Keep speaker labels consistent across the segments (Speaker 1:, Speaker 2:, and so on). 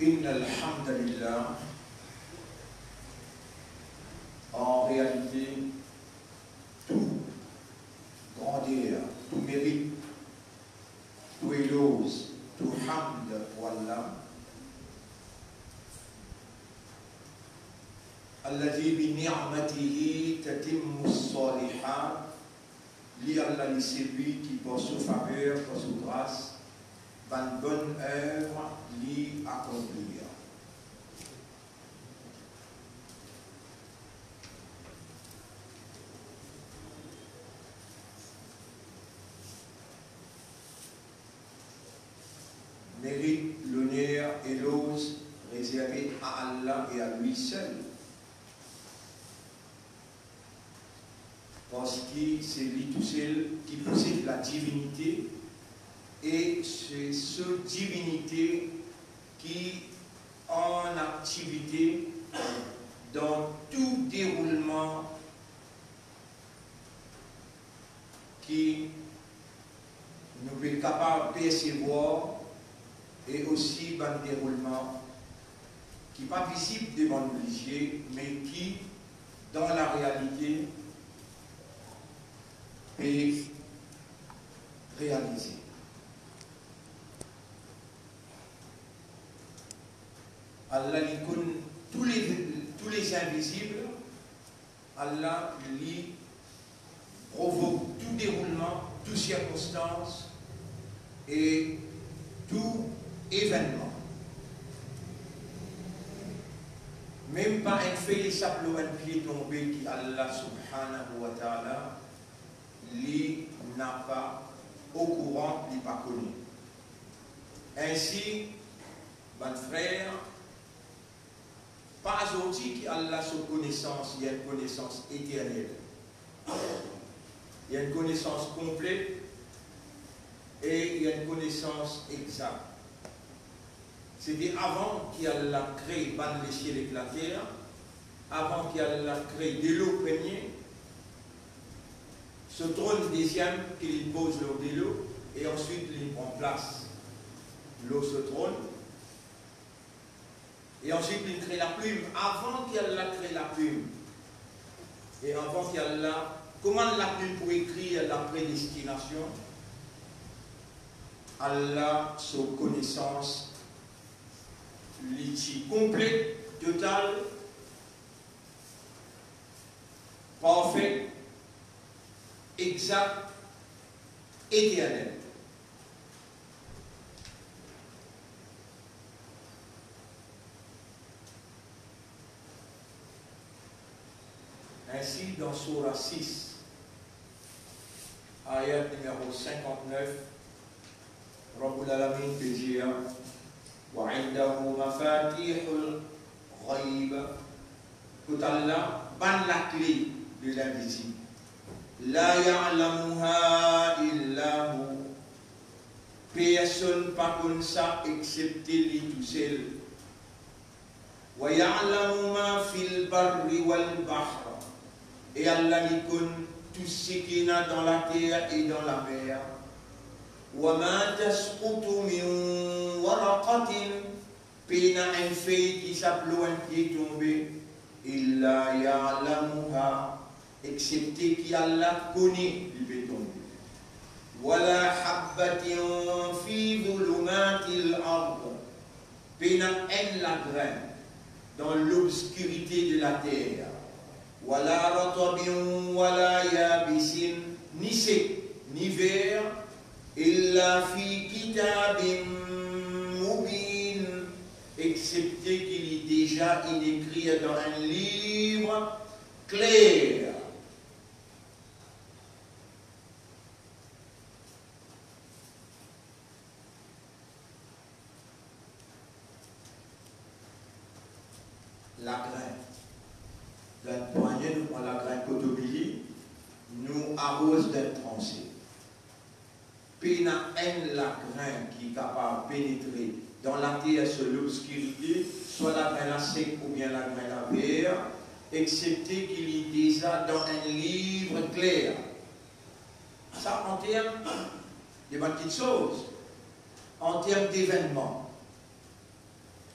Speaker 1: Inna alhamdulillah, en réalité, tout grandeur, tout mérite, tout éloge, tout hamd pour Allah, alladhi bi ni'matihi tatimmu as-salihat, li Allah c'est lui qui par sa faveur, par sa grâce, van bonne œuvre li accomplir. Mérite l'honneur et l'ose réservé à Allah et à lui seul. Parce que c'est lui tout seul qui possède la divinité, et c'est cette divinité qui en activité dans tout déroulement qui nous est capable de percevoir, et aussi un déroulement qui n'est pas visible devant nos yeux, mais qui, dans la réalité, est réalisé. Allah lui connaît tous les invisibles, Allah lui provoque tout déroulement, toute circonstance et tout événement. Même pas un fait simplement un pied tombé qui Allah subhanahu wa ta'ala lui n'a pas au courant, lui pas connu. Ainsi, mon frère, pas aujourd'hui qu'Allah sa connaissance, il y a une connaissance éternelle. Il y a une connaissance complète et il y a une connaissance exacte. C'était avant qu'Allah crée les cieux et la terre, avant qu'Allah crée de l'eau premier, ce trône deuxième qu'il pose l'eau de l'eau, et ensuite il prend place. L'eau se trône. Et ensuite, il crée la plume. Avant qu'Allah crée la plume, et avant qu'Allah commande la plume pour écrire la prédestination, Allah, sa connaissance, l'outil complet, total, parfait, exact, éternel. Ainsi, dans Surah 6, ayat numéro 59, Rabbul Alamin peut dire wa indahu mafatihul ghaib, que Allah ban la clé de l'invisible. La ya'lamuha illa hu. Personne pas comme ça excepté lui tout seul. Wa ya'lamu ma fil barri wal bahr. Et Allah lui connaît tout ce qu'il y a dans la terre et dans la mer. وَمَا تَسْقُطُ مِنْ وَرَقَةٍ, pena un feuille qui s'appelle un pied tombé, إِلَّا يَعْلَمُهَا, excepté qu'Allah connaît du pied tombé. وَلَا حَبَّةٍ فِي ظُلُمَاتِ الْأَرْضِ, pena un lagrin dans l'obscurité de la terre. Wala ratabin wala yabisin, ni sec ni vert, illa fi kitabin mubin, excepté qu'il est déjà écrit dans un livre clair. La graine. D'un poignet, nous prenons la graine cotobili, nous arrose d'un tranché. Puis il y a un la graine qui est capable de pénétrer dans la terre sur l'obscurité, soit la graine sec ou bien la graine verte, excepté qu'il est déjà dans un livre clair. Ça en termes de petites choses, en termes d'événements.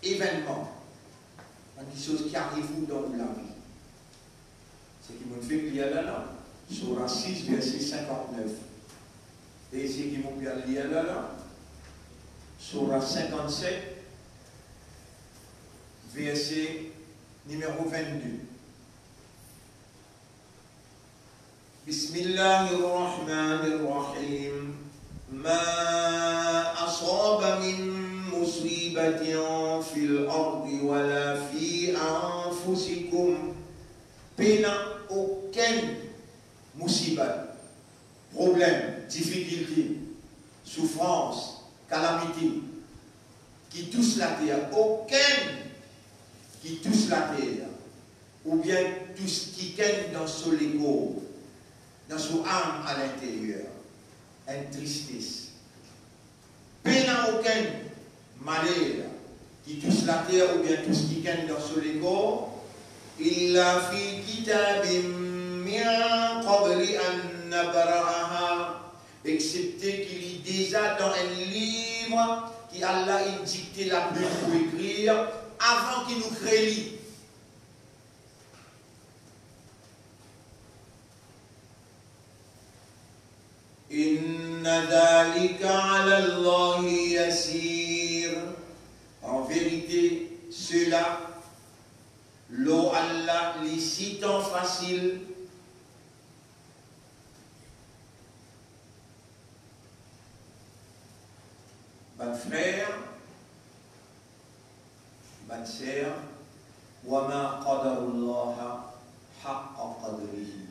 Speaker 1: événements, des choses qui arrivent dans la vie. C'est qui m'ont fait lire là, Surah 6, verset 59. Et c'est qui m'ont bien lire là, Surah 57, verset numéro 22. Bismillahirrahmanirrahim. Ma asaba min musibatin fil ardi wala fi anfusikum. Pena aucun musibat, problème, difficulté, souffrance, calamité qui touche la terre, aucun qui touche la terre, ou bien tout ce qui gagne dans son ego, dans son âme à l'intérieur, une tristesse. Pena aucun malheur qui touche la terre, ou bien tout ce qui gagne dans son ego, illa fi kitabim min qabli an nabra'aha, excepté qu'il est déjà dans un livre qui Allah a dicté la plume pour écrire avant qu'il nous crée. Inna dhalika ala Allahi yasir. En vérité, cela, l'eau Allah les citant facile. Bonne frère, bonne sœur, wama qadarullaha haqqa qadrihi.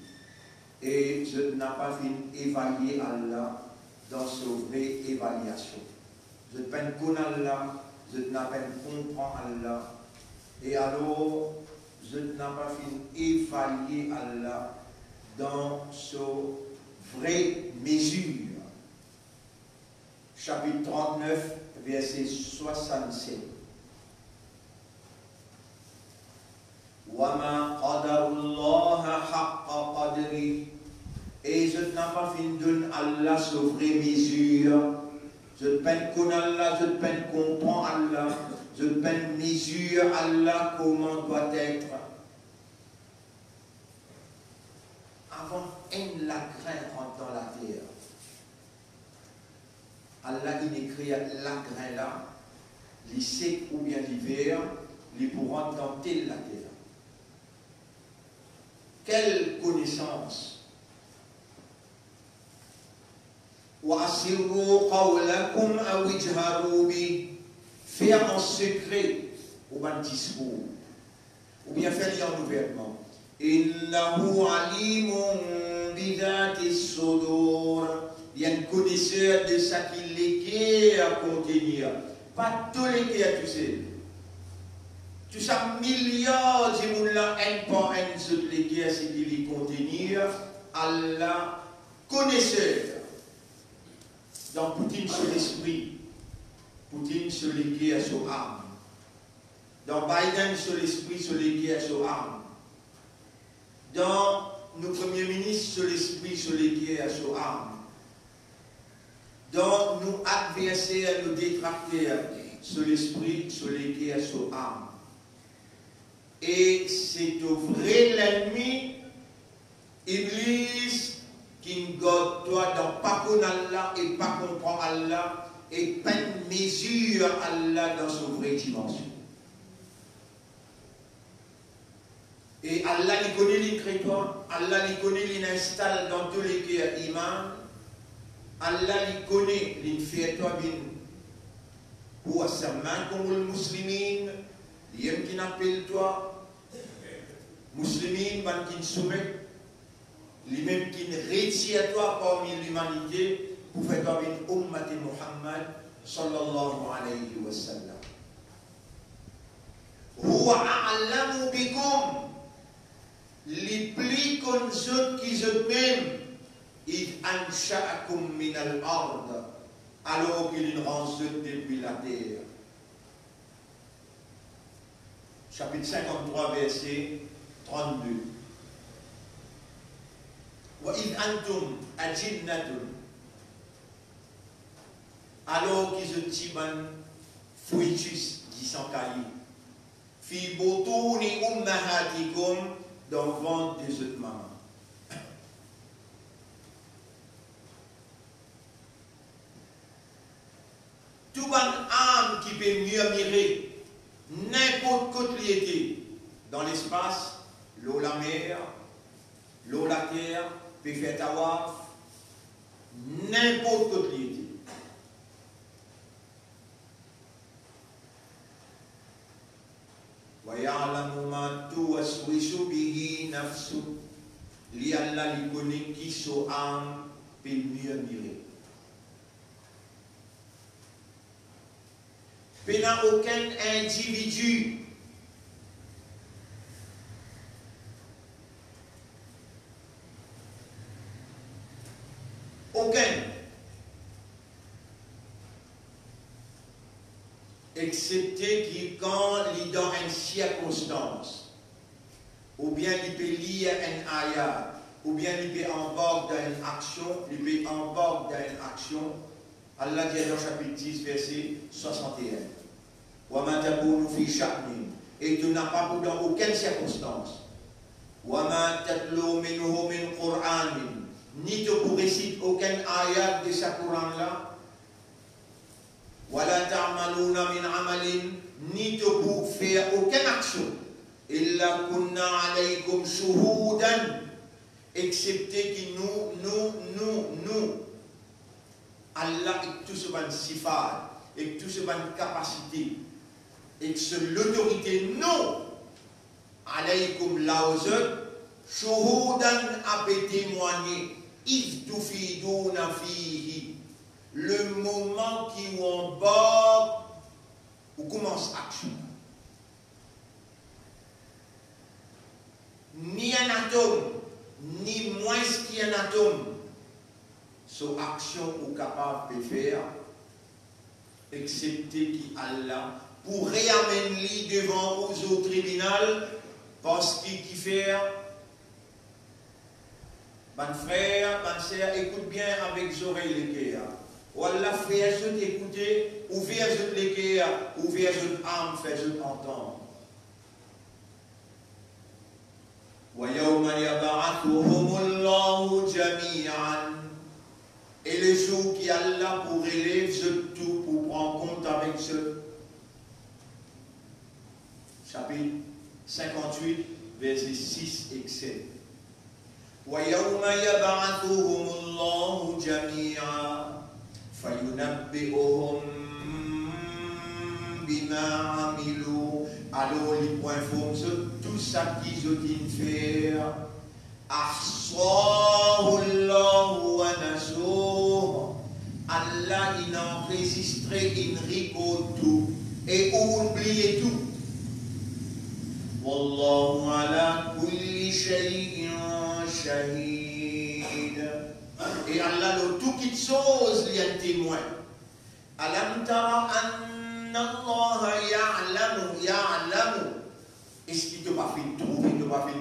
Speaker 1: Et je n'ai pas fini d'évaluer Allah dans sa vraie évaluation. Je ne peine connaître Allah, je n'ai pas comprendre Allah. Et alors, je n'ai pas fini d'évaluer Allah dans sa vraie mesure. Chapitre 39, verset 67. Wama qadarullaha haqqa qadri. Et je n'ai pas fini de donner Allah sa vraie mesure. Je ne peine connaître Allah, je ne peine comprendre Allah, je ne peine mesure Allah comment doit être. Avant un lacrin rentre dans la terre. Allah il écrit lacrin là, les secs ou bien l'hiver, les pourront dans telle la terre. Quelle connaissance! Faire en secret ou un discours, ou bien faire en ouvertement. Innahu alimun bidati sudur. Il y a un connaisseur de ce qu'il est à contenir. Pas tous les cœurs, tu sais. Tu sais, milliards de gens là, un par un, toutes les cœurs, ce qu'il est contenir. Allah, connaisseur. Dans Poutine sur l'esprit, Poutine sur les cœurs, sur âme. Dans Biden sur l'esprit, sur les cœurs, sur âme. Dans nos premiers ministres sur l'esprit, sur les cœurs, sur âme. Dans nos adversaires, nos détracteurs, sur l'esprit, sur les cœurs, sur âme. Et c'est au vrai l'ennemi, Iblis, qui ne garde toi dans pas connaître Allah et pas comprendre Allah et pas mesure Allah dans son vraie dimension. Et Allah il connaît les chrétiens, Allah il connaît, il installe dans tous les cœurs iman. Allah il connaît, il fait toi bien. Ou à sa main comme le musulman, il aime qui n'appelle toi, musulman, man qui soumet. Les mêmes qui ne retient toi parmi l'humanité pour faire toi une ummat Muhammad sallallahu alayhi wa sallam. Huwa a'lamu bikum. Les plus comme ceux qui se même, il ansha'akum min al-ard, alors qu'il rend ceux depuis la terre. Chapitre 53, verset 32. وَإِذْ أَنْتُمْ أَجِنَّةٌ. Alors qu'ils ont dit, fouitus, dit sans cahier. Fi botuni ummahatikum, dans le ventre des autres mamans. Tout bon âme qui peut murmurer n'importe quoi était dans l'espace, l'eau, la mer, l'eau, la terre, peut faire tawaf, n'importe quoi était. وَيَعْلَمُ مَا تُوَسْوِسُ بِهِ نَفْسُ لِأَلَّا لِكُنِكِ سُو âme peut murmurer. Il n'y a aucun individu excepté qui quand il est dans une circonstance ou bien il peut lire un ayat ou bien il peut embarquer dans une action, Allah dit dans chapitre 10, verset 61. وَمَا تَكُونُ فِي شَأْنٍ, et tu n'as pas dans aucune circonstance. وَمَا تَتْلُو مِنْهُ مِنْ قُرْآنٍ, ni tu pour réciter aucun ayat de ce Coran-là. وَلَا تَعْمَلُونَ مِنْ عَمَلٍ, ni tu pour faire aucune action. إِلَّا كُنَّا عَلَيْكُمْ شُهُودًا, excepté que nous, Allah et tout ce ban sifat, et tout ce ban capacité, et que l'autorité non, alaykum laozot, shuhudan a témoigné, if tufiduna fihi, le moment qui on bord, ou commence action. Ni un atome, ni moins qu'un atome, son action ou capable de faire, excepté qui Allah, pour réamener devant au tribunal, parce qu'il fait, mon frère, ma sœur, écoute bien avec les oreilles les cœurs. Ou Allah fait je t'écouter, ou faire je les cœurs, ou faire je âme, fait je t'entendre. وَيَوْمَ يَبْعَثُهُمُ اللَّهُ جَمِيعًا, et le jour qui Allah pour élève tout, pour prendre compte avec ce chapitre 58, versets 6 et 7. وَيَوْمَ يَبْعَثُهُمُ اللَّهُ جَمِيعًا فَيُنَبِّئُهُم بِمَا عَمِلُوا, alors il informe tout ça qu'ils ont dit faire. أحصاه الله ونسوه, Allah il a enregistré, il record tout et oublié tout. Wallahu ala kulli shay'in shahid, et Allah le tout qui chose il y a un témoin. Alam tara anna Allah ya'lamu, est-ce qu'il ne t'a pas fait trouver, il ne t'a pas fait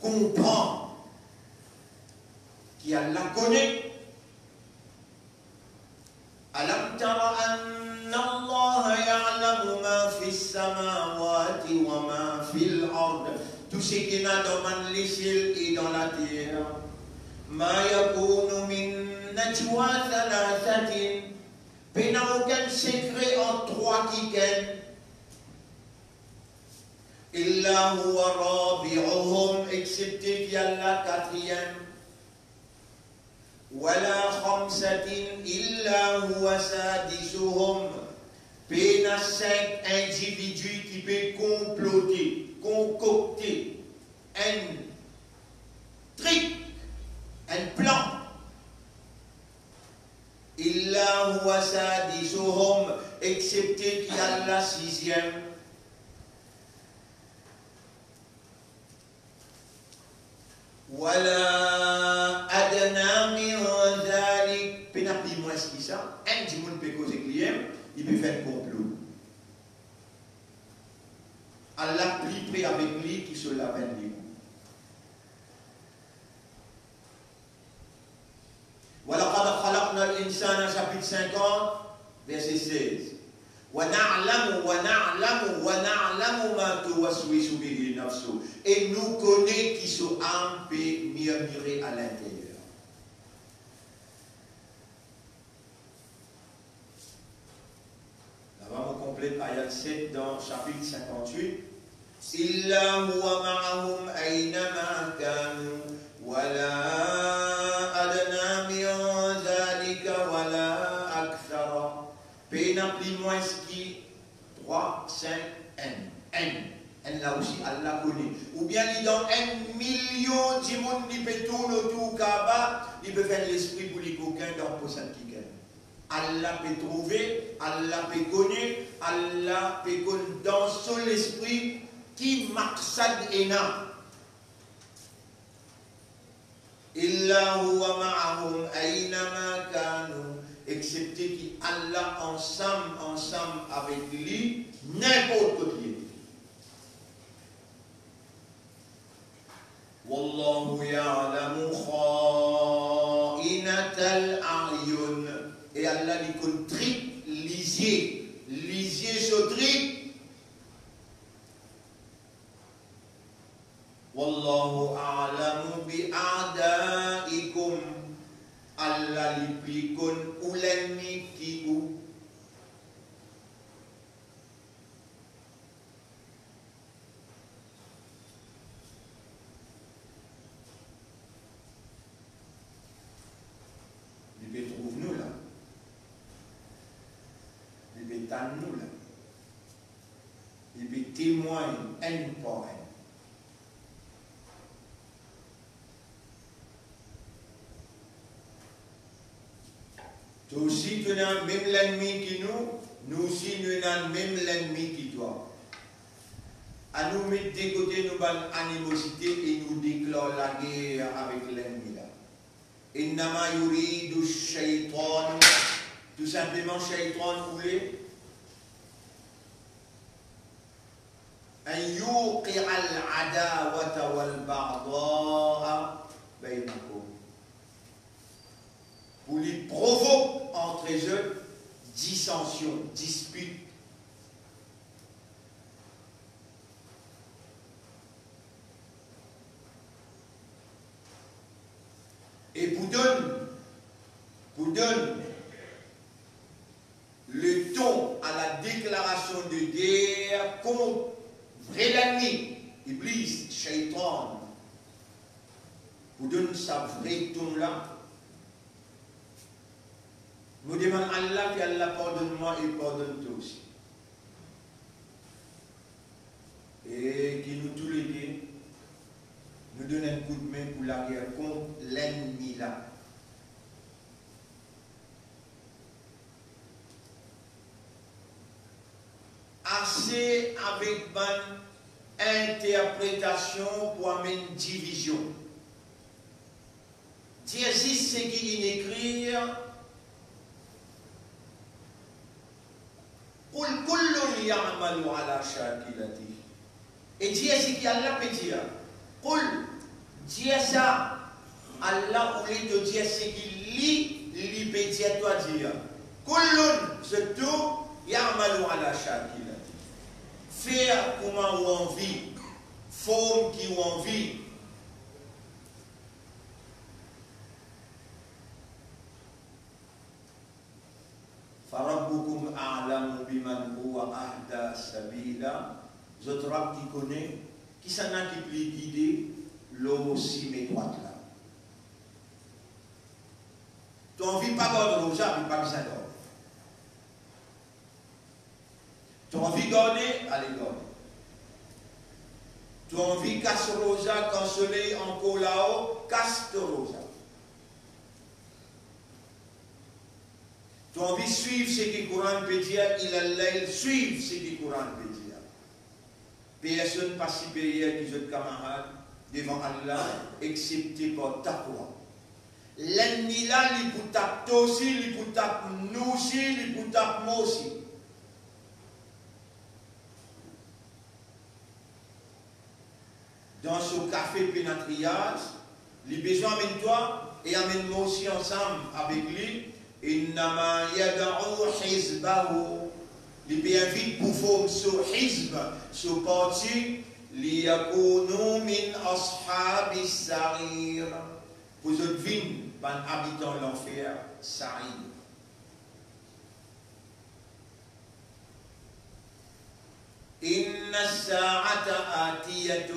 Speaker 1: comprendre qui Allah connaît. Alam tara anna Allah ya'lamu ma fi samawati wa ma fi al-ard, tout ce qui est dans les cieux et dans la terre. Ma yakunu min najwa thalathatin, il n'y a aucun secret en trois qui gagnent. Illa huwa rabi'uhum, excepté qu'il y a la quatrième. Wala khamsatin illa huwa sadisuhum, pena 5 individus qui peuvent comploter, concocter un truc, un plan. Illa huwa sadisuhum, excepté qu'il y a la 6e. Wala adna min dhalik, pena plus moins que ça, un petit monde peut causer client, il peut faire complot. Allah plus près avec lui qui se lave les coups. Wa laqad khalaqna al-insana, chapitre 50, verset 16. Et nous connaissons qui sont un peu murmurés à l'intérieur. Là-bas, on complète ayat 7 dans chapitre 58. إِلَّا هُوَ مَعَهُمْ أَيْنَمَا كَانُوا وَلَا أَدْنَى مِنْ ذَلِكَ وَلَا أَكْثَرَ. P n'a plus moins qui 3, 5, N. N là aussi, Allah connaît. Ou bien il dans 1 million de monde qui peut tourner autour Kaaba, il peut faire l'esprit pour les coquins dans le poisson qui gagne. Allah peut trouver, Allah peut connaître, Allah peut connaître dans son esprit qui maqsad ena. Illa huwa ma'ahum aynama kanu, excepté qui Allah ensemble avec lui n'importe côté. Wallahu ya'lamu kha'inatal a'yun. Et Allah lui connaît trick, lisier ce trick. Wallahu a'lamu bi'a'da'ikum. Allah lui connaît où l'ennemi qui ou. Il trouve nous là. Il tâne nous là. Il témoigne un par un. Toi aussi, tu as même l'ennemi qui nous aussi, nous avons même l'ennemi qui toi. À nous mettre de côté nos animosités et nous déclarer la guerre avec l'ennemi là. Innama yuridu shaytan, tout simplement shaytan voulait an yuqi'a al-adawata wal-baghdha'a bainakum. Pour les provoquer entre eux dissension, dispute. Et pour donner le ton à la déclaration de guerre contre vrai l'ennemi, Iblis, Shaitan, pour donner sa vraie ton là, nous demandons à Allah qu'Allah pardonne-moi et pardonne toi aussi. Et qui nous tous les deux nous donne un coup de main pour la guerre contre l'ennemi là. Assez avec bonne interprétation pour amener une division. Dire si c'est qui écrire. Et Dieu c'est qui Allah peut dire. Dieu ça, Allah ou les deux Dieu c'est qui li peut dire toi dire. Kullun c'est tout ya'malu ala shakilati. Faire comment on vit, forme qui on vit. Farabbukum a'lamu biman huwa ahda sabila. Votre rab qui connaît, qui s'en a qui peut guider, l'eau aussi met droite là. Tu n'as envie pas de rosa, mais pas besoin d'or. Tu as envie de garder, allez garder. Tu as envie de casser rosa, quand le soleil encore là-haut, casse le rosa. Tu as envie de suivre ce que le Coran peut dire, il a suivre ce que le Coran peut dire. Personne pas supérieur que les camarades devant Allah, excepté par taqwa. L'ennemi là, il peut taper toi aussi, il peut taper nous aussi, il peut taper moi aussi. Dans ce café pénatriage, les besoins amène toi et amène moi aussi ensemble avec lui. Innama yad'u hizbahu il peut inviter pour former ce hizb, ce parti, لِيَكُونُوا مِنْ أَصْحَابِ السَّعِيرِ. Pour autres vignes, ben habitant l'enfer, Sa'ir. إِنَّ السَّاعَةَ آتِيَةٌ,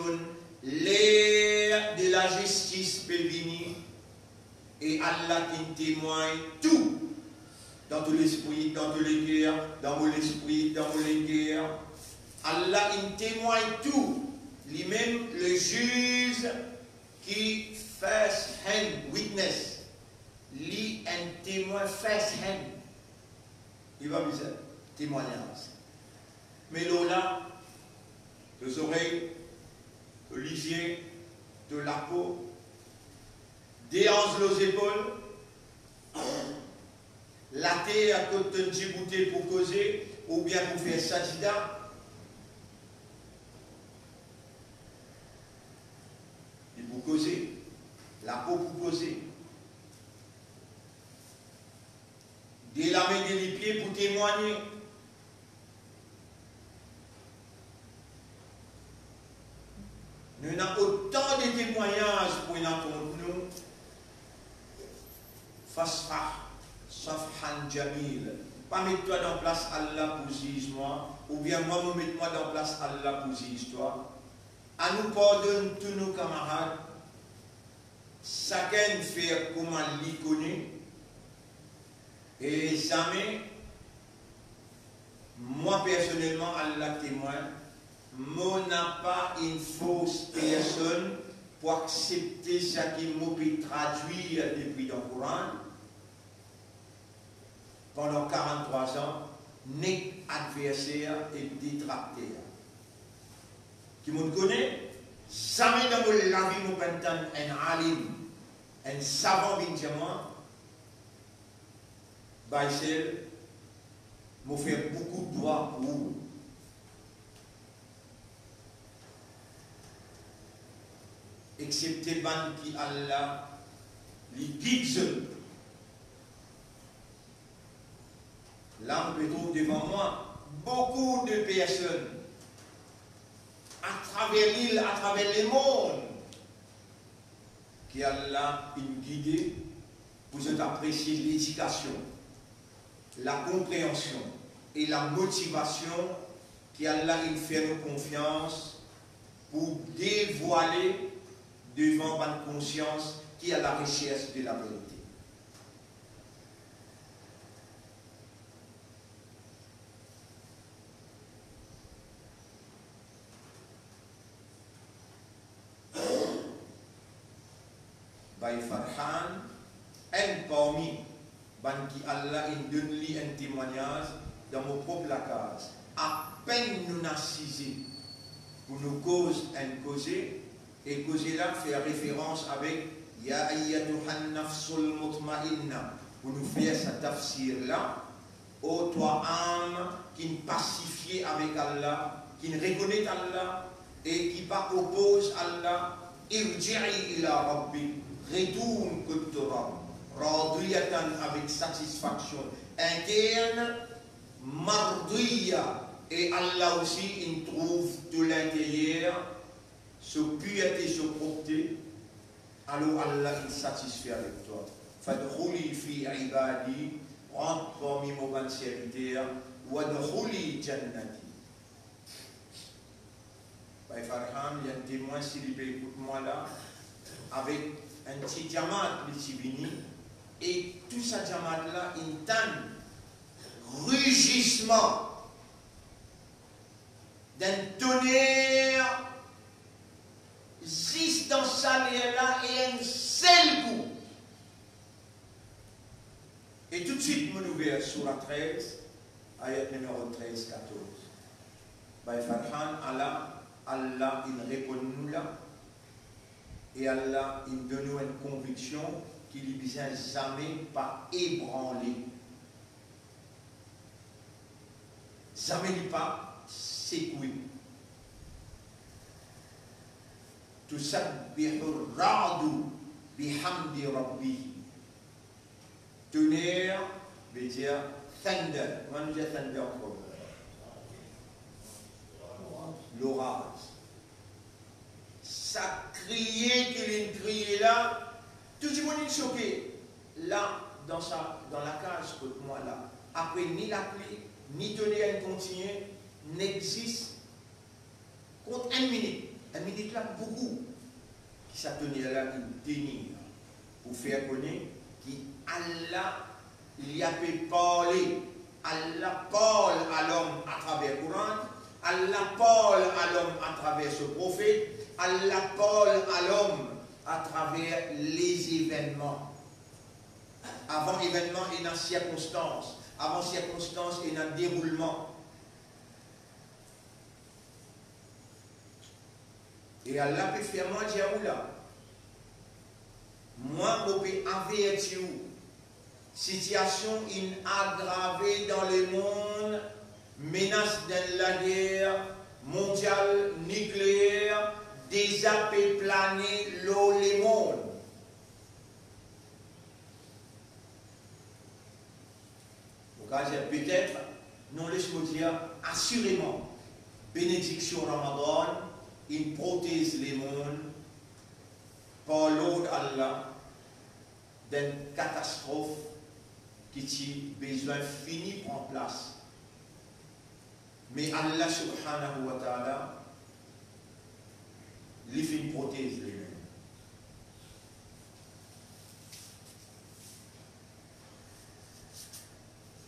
Speaker 1: l'ère de la justice peut venir, et Allah qui témoigne tout, dans tout l'esprit, dans tous les guerres, dans mon esprit, dans mon les guerres. Allah il témoigne tout, lui-même le juge qui first hand witness, lui un témoin first hand, il va vous dire témoignage. Mais là, les oreilles, le lisier, de la peau, des hanches aux épaules, la terre à côté de Djibouti pour causer, ou bien pour faire sajida. Et pour causer, la peau pour causer. Des la main et les pieds pour témoigner. Nous avons autant de témoignages pour nous entendre nous. Fasfah, Safhan Jamil. Pas mettre-toi dans place Allah pour juge-moi, ou bien moi, mets-moi dans place Allah pour juge-toi. À nous pardonne tous nos camarades. Chacun fait comment il connaît. Et jamais, moi personnellement, Allah témoin, moi n'a pas une fausse personne pour accepter ce qui m'a pu traduire depuis le Coran. Pendant 43 ans, n'est adversaire et détracteur. Qui me connaît, jamais dans la vie, nous pentons un alim, un savant binjaman, Baïsel, m'a fait beaucoup de droits pour vous. Excepté ban qui Allah, les guide. Là, on peut trouver devant moi beaucoup de personnes à travers l'île, à travers les mondes, qui Allah une guidée pour apprécier l'éducation, la compréhension et la motivation qui Allah il fait nos confiance pour dévoiler devant votre conscience qui est à la recherche de la vérité. Baï Farhan, un parmi qui Allah il donne lui un témoignage dans mon propre case. À peine nous assisés pour nous cause un causé, et causer là fait référence avec Ya ayyatuhan nafsul mutma'inna, pour nous faire ce tafsir là, ô toi âme qui ne pacifie avec Allah, qui ne reconnaît Allah et qui pas oppose Allah, irji'i ila rabbi, retourne que tu radiyatan avec satisfaction interne, mardiya, et Allah aussi il trouve de l'intérieur ce pureté, ce propreté, alors Allah il satisfait avec toi. Fadkhuli fi ibadi, rentre parmi mon bon serviteur, wadkhuli jannati. Baï Farhan, il y a un témoin s'il peut écouter moi là, avec un petit diamant de Tibini, et tout ce diamant là, il tente rugissement d'un tonnerre juste dans ça là et un seul coup. Et tout de suite, mon ouvert sur la 13, ayat numéro 13, 14. Baï Farhan, Allah, il répond nous là. Et Allah, il donne nous une conviction qu'il ne vient jamais pas ébranler. Jamais pas secouer. Tusabbihu ar-ra'du bihamdi rabbih. Tonnerre veut dire thunder. Moi, nous disons thunder. l'orage. Ça criait qu'il criait là, tout le monde est choqué. Là, dans la cage, que moi là, après ni la pluie, ni tonnerre continue, n'existe contre 1 minute. 1 minute là, beaucoup. Qui s'attendait là, qui tenir pour faire connaître qu'Allah, il y a pu parler. Allah parle à l'homme à travers le Coran, Allah parle à l'homme à travers ce prophète, Allah parle à l'homme à travers les événements. Avant événement et dans circonstance, avant circonstance et dans déroulement. Et Allah peut faire moi dire là. Moi, je peux avertir situation aggravée dans le monde, menace de la guerre mondiale nucléaire, déjà peut planer le monde. Peut-être, non laisse-moi dire, assurément, bénédiction Ramadan, il protège les mondes par l'ordre Allah d'une catastrophe qui a besoin fini prendre place. Mais Allah subhanahu wa ta'ala, il fait une prothèse les mêmes.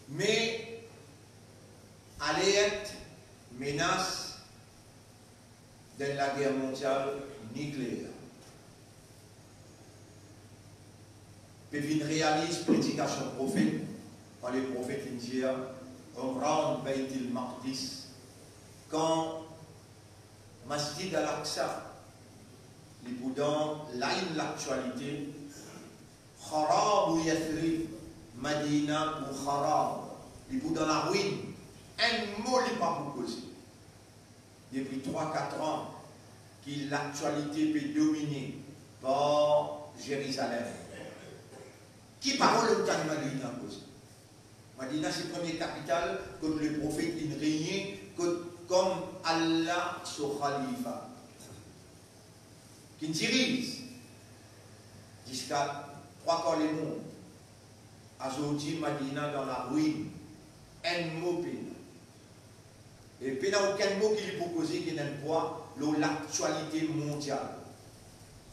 Speaker 1: Mais alerte, menace de la guerre mondiale nucléaire. Pévin réalise prédication prophète, quand les prophètes indiens rendent Baitil Maqdis, quand Masjid al-Aqsa, les boudins, l'aïn l'actualité, Kharab ou Yathrib, Madina ou Kharab, les boudins la ruine, un mot n'est pas proposé. Depuis 3-4 ans, que l'actualité peut dominer par Jérusalem. Qui parle le temps de Madina? Madina, c'est la première capitale que le prophète il régnait comme Allah sur Khalifa. Qui dirige jusqu'à 3 quarts du monde. Aujourd'hui, Madina dans la ruine. Un mot pénal. Et puis, il n'y a aucun mot qui lui propose qui n'a pas l'actualité mondiale.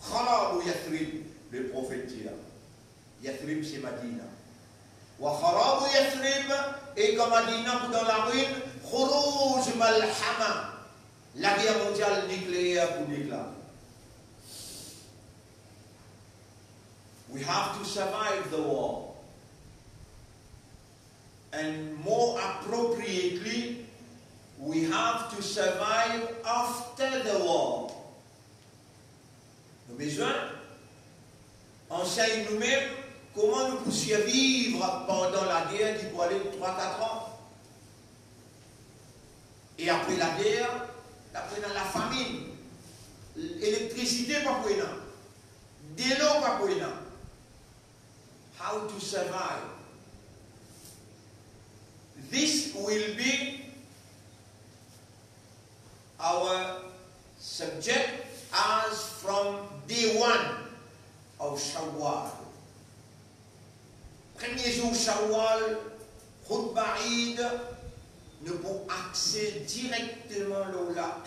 Speaker 1: Khalab ou Yathrib, le prophète dit là. Yathrib, c'est Madina. Wa Kharab ou Yathrib, et comme Madina dans la ruine, Khurouj Malhama, la guerre mondiale nucléaire pour déclarer. We have to survive the war. And more appropriately, we have to survive after the war. Nous avons besoin, enseigne nous-mêmes comment nous pouvons survivre pendant la guerre qui peut aller 3-4 ans. Et après la guerre, après la famine, l'électricité pas pour rien, de l'eau pas pour rien. How to survive? This will be our subject as from day 1 of Shawwal. Premier jour Shawwal, Khutbah Eid, nous pouvons accéder directement là.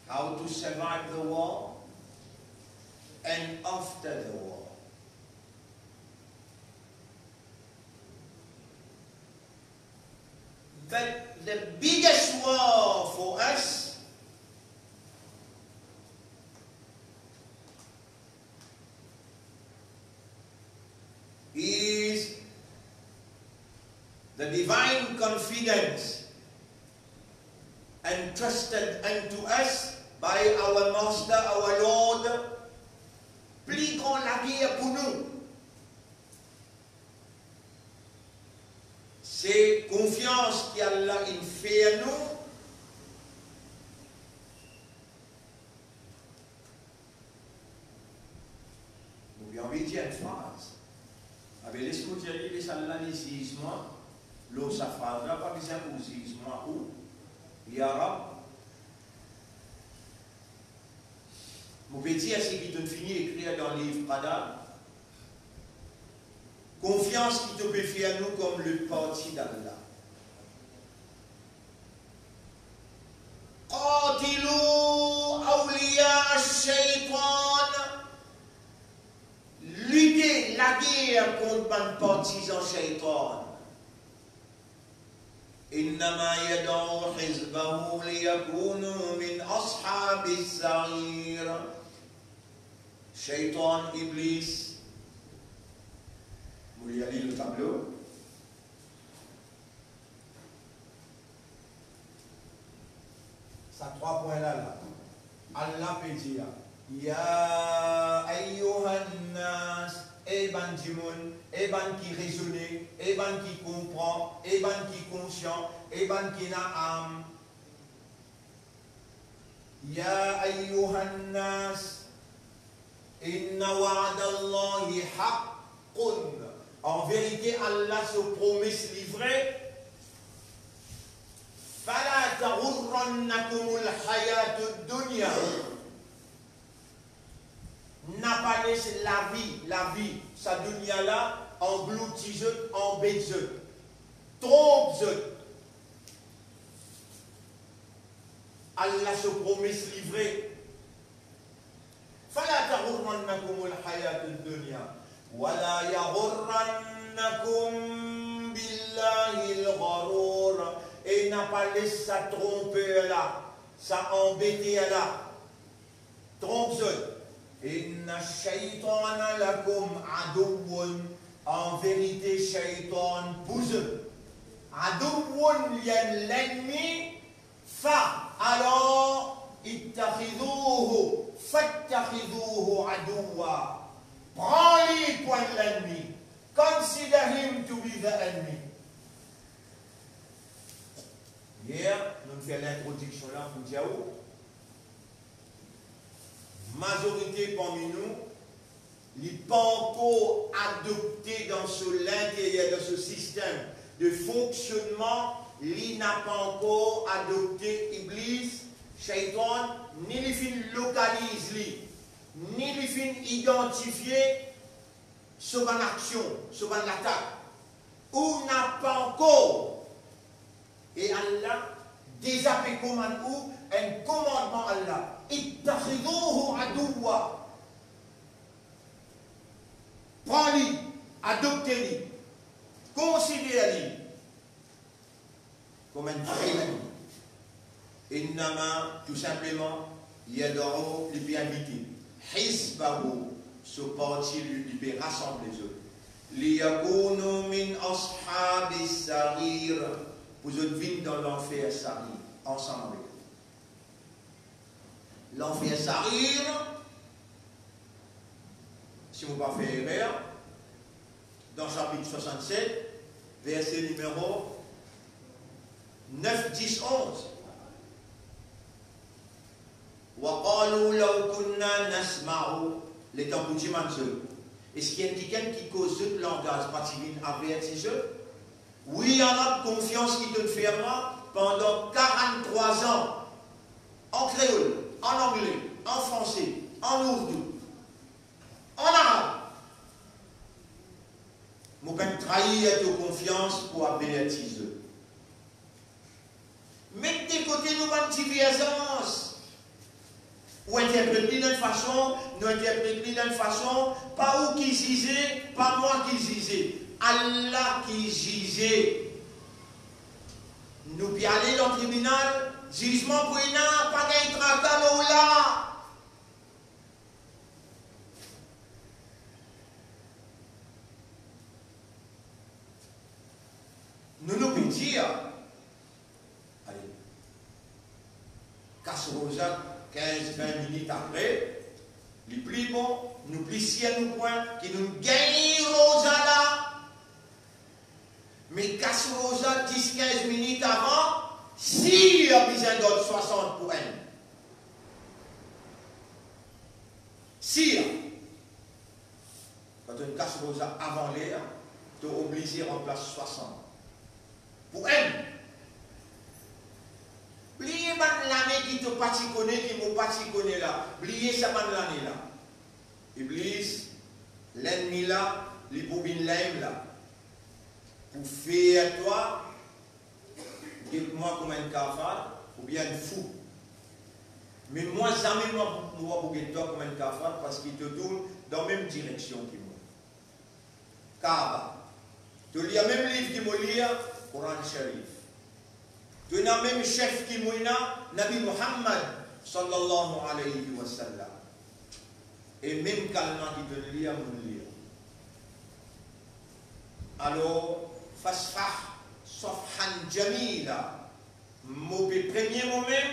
Speaker 1: How to survive the war and after the war. But the biggest war for us is the divine confidence entrusted unto us by our Master, our Lord. Plus grand la guerre pour nous. C'est confiance qu'Allah il fait à nous. Nous avons envie de dire une phrase. Avec les soutiens, les salades, les sisements, L'eau, sa phrase là, pas besoin de dire moi où. Yarab. Mon petit, c'est qui te finit écrire dans le livre Prada. Confiance qui te peut faire à nous comme le parti d'Allah. Qatilou awliya shaytan. Lutter la guerre contre un partisan shaytan. إنما يدعو حزبه ليكونوا من أصحاب السعير. شيطان إبليس. Vous voulez aller le tableau? Ça 3 points là. Allah peut dire Ya ayyuhan nas. Eban Jimoun, Eban qui raisonne, Eban qui comprend, Eban qui conscient, Eban qui n'a âme. Ya ayyuhan nas, inna wa'adallahi haqqun. En vérité, Allah se promet livré. Fala taghurrannakumul hayatud dunya. N'a pas laissé la vie, sa dunya là, engloutie, embête, trompe. Allah se promet se livrer. Fala taghurrannakumul hayatud dunya wala yaghurrannakum billahi al-gharur. Et n'a pas laissé sa tromper là, sa embêter là, trompe. Inna shaytana lakum adouun. En vérité, shaytan pousse. Adouun lien l'ennemi. Fa alors ittakhidouhu fattakhidouhu adouwa. Prends-lui pour l'ennemi. Consider him to be the enemy. Hier, nous faisons l'introduction là pour dire majorité parmi nous, n'est pas encore adopté dans l'intérieur de ce système de fonctionnement, il n'a pas encore adopté Iblis, Shaitan, ni les fin localise, ni les fin identifier son action, son attaque, ou n'a pas encore, et Allah désappelle comme un commandement Allah. Ittakhidouhu adouwa. Prends-lui, adoptez-lui, considérez-lui comme un vrai ami. Innama, tout simplement, yad'u li inviter. Hizbahu, ce parti lui rassembler les autres. Liyakunu min ashabis sarir. Vous êtes venus dans l'enfer sarir, ensemble avec eux. L'enfer sarir, si vous ne pas fait erreur, dans chapitre 67, verset numéro 9, 10, 11. وَقَالُوا لَوْ كُنَّا نَسْمَعُ. Les temps pour dire, est-ce qu'il y a quelqu'un qui cause le langage pativine averti eux? Oui, il y en a confiance qui te ferma pendant 43 ans, en créole, en anglais, en français, en ourdou, en arabe. Nous pouvons trahir de confiance pour avertir eux. Mettez de côté nos divergences. Ou interpréter d'une façon, nous interpréter d'une façon, pas où qui disait, pas moi qui disais. Allah qui disait. Nous puis aller dans le tribunal, jugement pour une pas de tracas là. Nous nous pouvons dire, allez, Casse-Rosa, 15-20 minutes après, les plus bons, nous plissions nous points, qui nous gagnent Rosa là. Mais Casse-Rosa, 10-15 minutes avant, si il y a besoin d'autres 60 pour elle. Si, quand on casse Rosa avant l'air, tu es obligé de remplacer 60. Pour elle. Oubliez l'année qui te pas connaît, qui ne pas connaît là. Oubliez ça l'année là. Iblis, l'ennemi là, les bobines là. Pour faire toi, dites-moi comme un cafard ou bien un fou. Mais moi, jamais moi pour toi comme un cafard parce qu'il te tourne dans la même direction que moi. Kaaba. Tu lis le même livre qui me lit, Coran Sharif. Tu as le même chef qui me lit, Nabi Muhammad sallallahu alayhi wa sallam. Et même calmement qui te lit, me lit. Alors, fasfah, safhan jamila. Mauvais premier moment,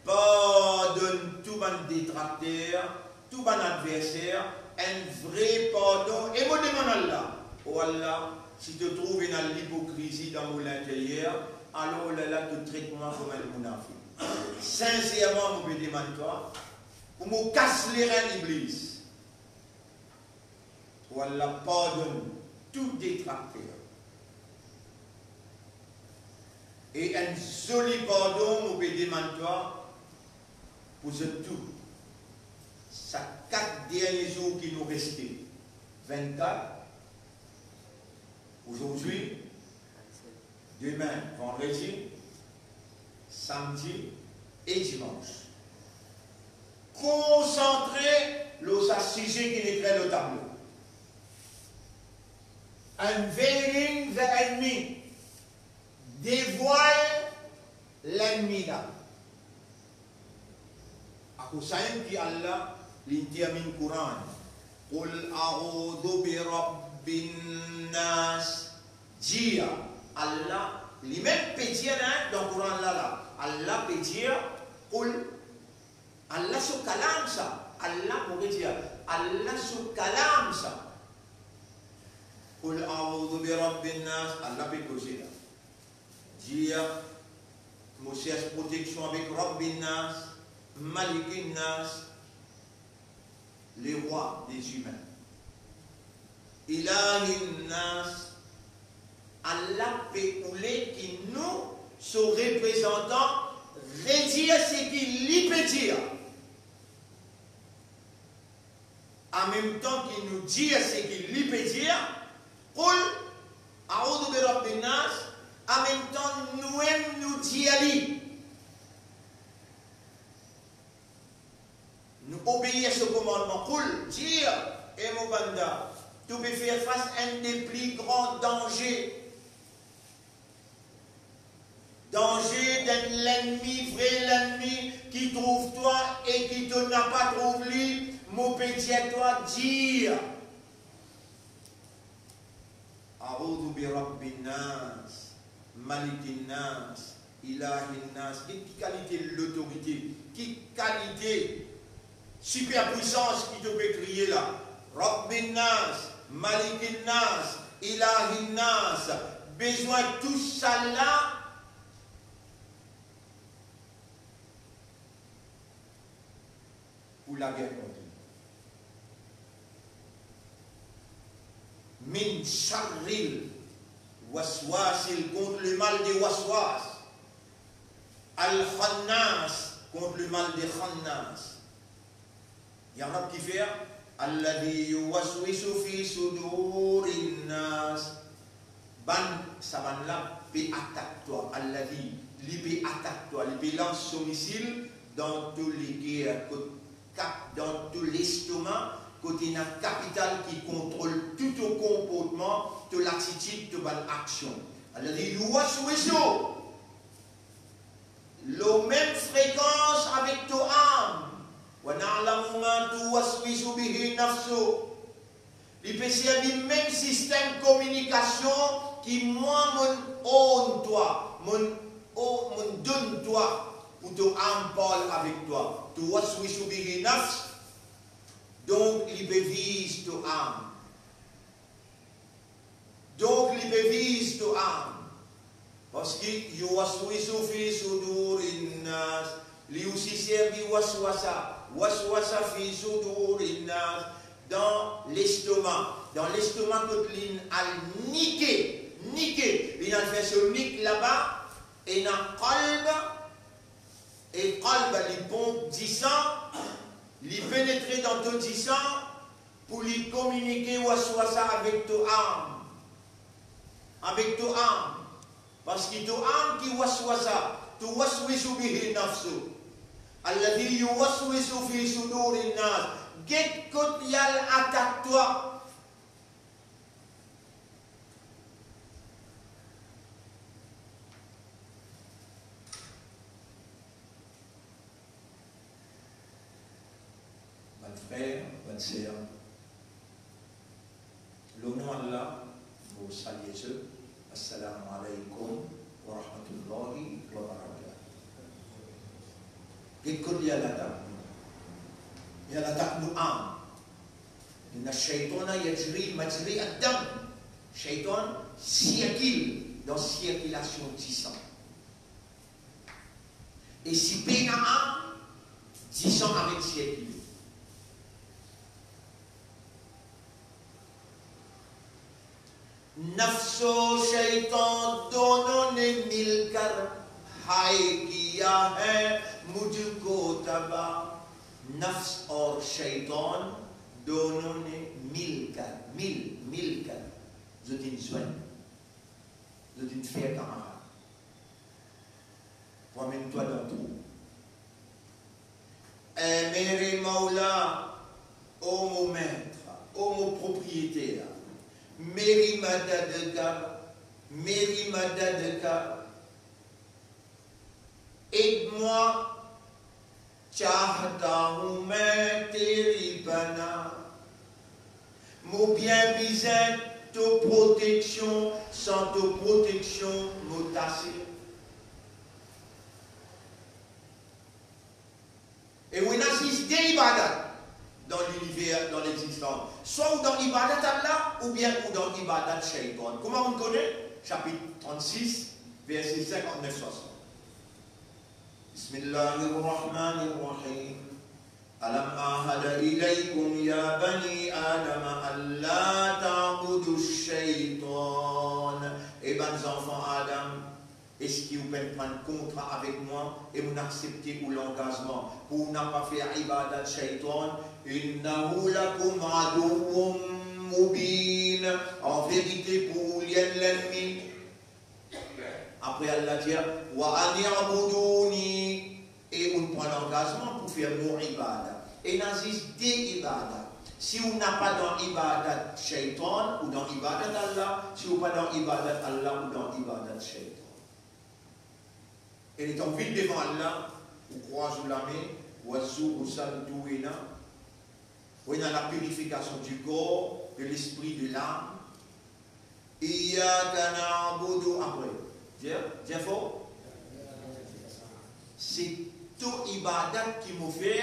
Speaker 1: pardonne tout mon détracteur, tout mon adversaire, un vrai pardon. Et moi demande Allah, oh Allah, si tu trouves une hypocrisie dans mon intérieur, alors là, tu traites moi comme un monafique. Sincèrement, je me demande toi, pour me casser les reins d'Iblis. Oh Allah, pardonne tout détracteur. Et un joli pardon, je me demande toi, pour ce tout. Ça 4 derniers jours qui nous restent. 24. Aujourd'hui, demain, vendredi, samedi et dimanche. Concentrez le sujet qui écrit le tableau. Unveiling the enemy. Dévoile l'ennemi là. À cause de Allah, l'intermine Coran. Qul a'udhu bi rabbin nas. Dire Allah, lui-même peut dire dans le Coran là, Allah peut dire, Qul, Allah se calme ça. Allah pourrait dire, Allah se calme ça. Qul a'udhu bi rabbin nas. Allah peut causer là. Dire, je cherche protection avec Rabbin Nas, Malikin Nas, les rois des humains. Ilahin Nas, Allah pécoulé qui nous, son représentant, redire ce qu'il lui peut dire. En même temps qu'il nous dit ce qu'il lui peut dire, Qul, a'udhu bi Rabbin Nas, en même temps, nous-mêmes nous disons, nous obéissons à ce commandement. Cool, dire, et mon banda, tu peux faire face à un des plus grands dangers. Danger d'être l'ennemi, vrai l'ennemi, qui trouve toi et qui te n'a pas trouvé, mon petit à toi, dire. A'udhu bi rabbin nas. Malikin Nas, Ilahin Nas, qui qualité l'autorité, qui qualité, superpuissance qui te peut crier là. Rabbin Nas, Malikin Nas, Ilahin Nas, besoin de tout ça là. Pour la guerre continue. Min sharril waswasil contre le mal des waswas. Al-Khannas contre le mal des Khannas. Il y a un rab qui fait Alladhi yuwaswisu fi sudurin nas. Ban saban là peut attaque toi. Alladhi li peut attaque toi. Li peut lance son missile dans tous les guerres, dans tout l'estomac. Côté une capitale qui contrôle tout le comportement, toute l'attitude, toute l'action. Elle a dit, la même fréquence avec ton âme. Il peut servir le même système de communication qui moi, mon toi, mon donne toi, pour ton âme parle avec toi. Tu waswisu bihi nafs. Donc, il bévise ton âme. Donc, il bévise ton âme. Parce que yuwaswisu fi sudurin nas. Il aussi servi waswasa. Waswasa fi sudurin nas. Dans l'estomac. Dans l'estomac, quand il a niqué. Il a fait sonique là-bas, et dans qalb, et qalb, il pompe 10 ans, il pénétrer dans ton 10 ans, pour lui communiquer waswasa avec ton âme. Avec ton âme. Parce que ton âme qui waswasa, tu waswisu bihi nafsu. Alladhi yuwaswisu fi suduri nas. Get kot yal attaque toi. Frère, bonne sœur, l'honneur Allah, vous saluez ceux. Assalamu alaikum wa rahmatullahi wa barakatuh. Qu'est-ce qu'il y a là-dedans? Il y a là-dedans nous âmes. Il y a shaytan yajri majri ad-dam. Shaytan circule dans circulation de sang. Et si bien âme, 10 ans avec circule. नफ्सो शैतान दोनों ने मिलकर हाय किया है मुझको तबा नफ्स और शैतान दोनों ने मिलकर जो दिन स्वयं जो दिन faire camarade promène-toi dans tout et मेरे मौला ô mon maître ô mon propriétaire मेरी मदद कर aide-moi चाहता हूँ मैं तेरी बना mon bien visait ta protection sans ta protection mutasir et on assiste des ibadat dans l'univers, dans l'existence. Soit dans l'ibadat Allah, ou bien dans l'ibadat shaytan. Comment on connaît? Chapitre 36, verset 59-60. Bismillahirrahmanirrahim. Alam ahada ilaykum ya bani Adam alla ta'budu shaytan. Eh ben, enfants Adam, est-ce que vous pouvez prendre contrat avec moi et vous acceptez ou l'engagement pour ne pas faire ibadat shaytan? Innahu lakum aduwwum mubin. En vérité, pour vous, il y a l'ennemi. Après, Allah dit wa an ya'buduni. Et on prend l'engagement pour faire mon ibadat. Et n'existe des ibadats. Si on n'a pas dans ibadat shaytan ou dans ibadat Allah, si on n'a pas dans ibadat Allah ou dans ibadat shaytan. Elle est en ville devant Allah, ou croise ou la main, ou azou ou saltouina. On a la purification du corps, de l'esprit, de l'âme. Iyyaka na'budu après. Dis fort. C'est tout ibadat qui m'a fait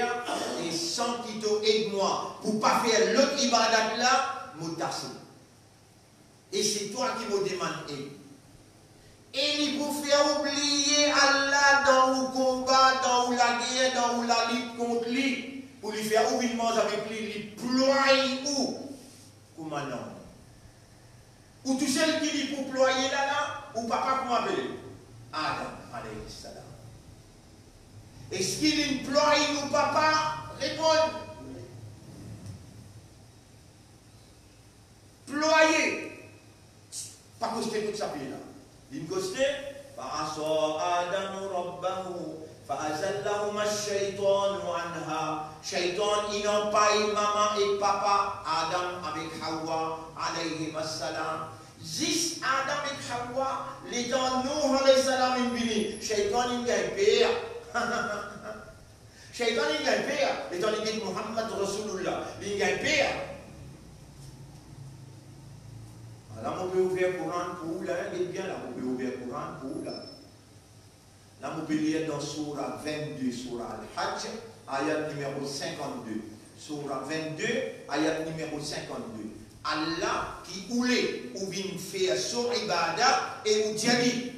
Speaker 1: et sans qui aide moi pour ne pas faire l'autre ibadat là, m'outasse. Et c'est toi qui me demandes. Et il vous fait oublier Allah dans le combat, dans la guerre, dans la lutte contre lui. Pour lui faire oublier avec lui, il ploie où? Comment non? Ou tout seul qui dit pour ployer là, ou papa comment appeler? Adam, alayhi salam. Est-ce qu'il ploie ou papa? Répondez. Ployer. Pas coster toute sa vie là. Il coster. Fa'asa Adam rabbahu. فأزلهما الشيطان عنها شيطان إنهم باي maman et papa Adam avec Hawa alayhi salam Zis Adam et Hawa les temps Nuh alayhi salam in bini Shaitan il gagne père Shaitan il gagne père les temps il dit Muhammad Rasulullah il gagne père alors on peut ouvrir le Coran pour là il est bien là on peut ouvrir le Coran pour là. Là, vous pouvez lire dans Surah 22, Surah Al-Hajj, ayat numéro 52. Surah 22, ayat numéro 52. Allah qui voulait ou vient faire son ibadat et vous dit,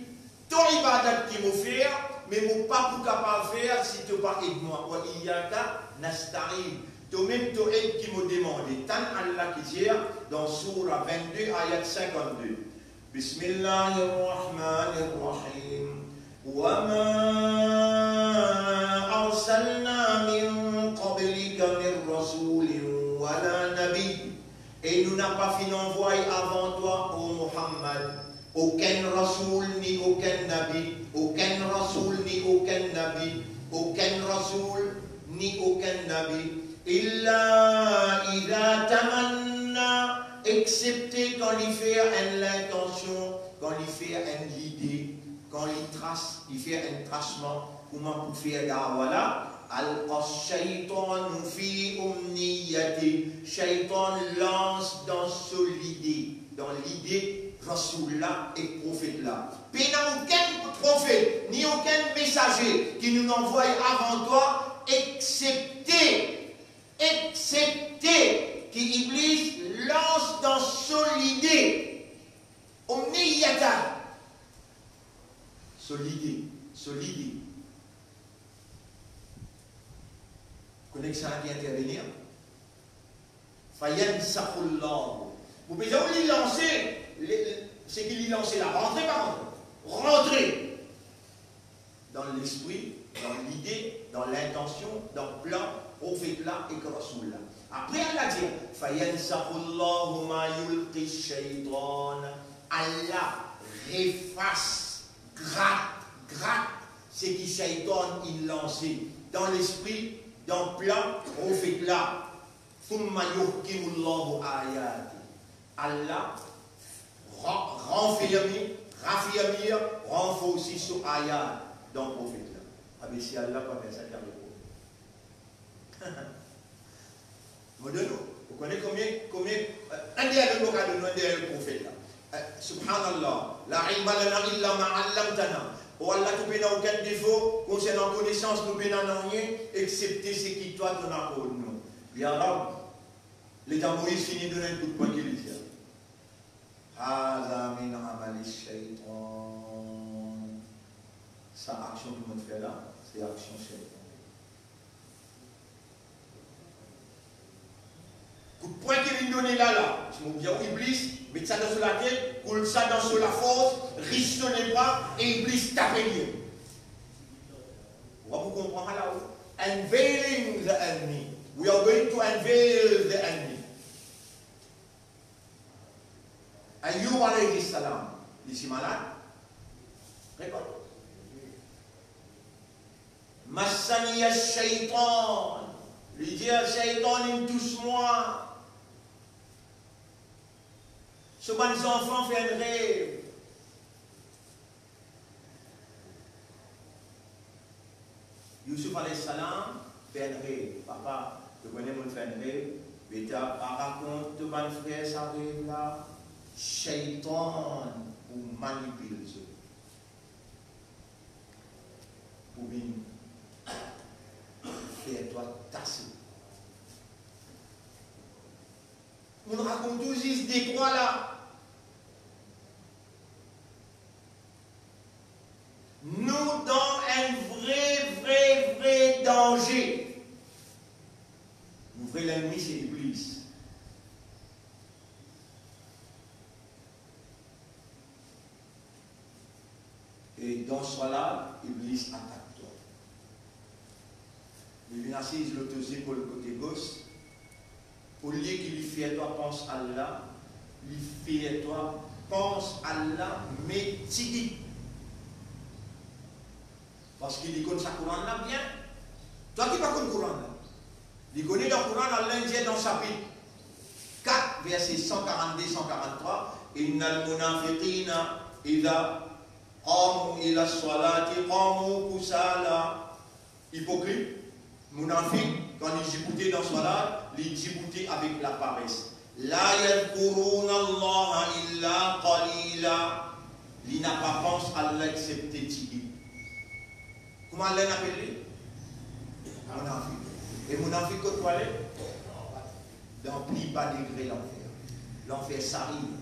Speaker 1: ton ibadat qui m'a fait, mais mon pas pour capable faire si tu pas aide moi. Wa iyyaka nasta'in. Toi-même, tu aide qui m'a demandé. Tant Allah qui dit dans Surah 22, ayat 52. Bismillahirrahmanirrahim. Wa ma arsalna min qablika min rasulin wala nabi. Et nous n'avons pas fait envoyer avant toi, ô Muhammad, aucun rasoul ni aucun nabi, aucun rasoul ni aucun nabi, aucun rasoul ni aucun nabi. Illa idha tamanna, excepté quand il fait l'intention, quand il fait l'idée, quand il trace, il fait un tracement, comment pour faire voilà. Al-Shaytan fi umniyati. Shaytan lance dans l'idée, Rasoullah et prophète-là. Puis il n'y a aucun prophète, ni aucun messager qui nous envoie avant toi, excepté qu'Iblis lance dans son idée. Umniyata. Solidité. Connexion qui intervenir. Fayan Sakhullah. Vous pouvez lui lancer, c'est qu'il y lancer là. Rentrez par contre. Rentrez dans l'esprit, dans l'idée, dans l'intention, dans le plan, prophète-là et Rasoul-là. Après, elle a dit Fayan Sakhullah ma yulqi shaytan. Allah efface, gratte, c'est qui shaytan il lancé dans l'esprit. Dans le plan, prophète là, Allah raffirmir, renforcer sur ayat dans le prophète là. Ah mais si Allah pas fait ça, vous connaissez combien un des le prophète là. Subhanallah, la ilma lana illa ma 'allamtana. Oh Allah, tu n'as aucun défaut concernant connaissance, nous n'avons rien, excepté ce qui toi tu as pour nous. Ya Rab, l'État Moïse finit de donner un coup de poing qu'il dit. Haza min amali shaytan. Sa action que nous fait là, c'est action shaytan. Coup de poing qu'il donne là, je me dis, Iblis, mettez ça dans la tête, coule ça dans la force, risque les bras et Iblis tape bien. Vous comprenez là? Unveiling the enemy. We are going to unveil the enemy. Ayyub alayhi salam, il est malade. Répondez. Massaniya shaytan. Lui dit à shaytan, il me touche moi. Ce bon enfant fait un rêve. Yusuf alayhi salam fait un rêve. Papa, tu connais mon fait un rêve. Mais tu as raconté tout mon frère, ça rêve là. Shaitan pour manipuler ça. Pour venir faire toi tasser. On raconte tous ces décroix là. Nous dans un vrai danger. Nous vrai l'ennemi c'est l'Iblis. Et dans ce là, Iblis attaque toi. Il vient assise l'autorisé pour le côté gauche. Au lieu qu'il lui fait toi pense à Allah, il fait toi pense à Allah, mais tigui. Parce qu'il connaît sa Coran là bien. Toi qui pas connais le Coran là. Il connaît dans le Coran dans l'Indien dans le chapitre 4, verset 142-143. Innal munafiqina idha qamu ila salati qamu kusala. Hypocrite, munafiq, quand il djiboutait dans salat, il djiboutait avec la paresse. La yadhkuruna Allah illa qalila. Il n'a pas pensé à Allah excepté tigui. Comment Allah l'appelle? Munafiq. Et Munafiq côté aller? Dans plus bas degré l'enfer. L'enfer s'arrive.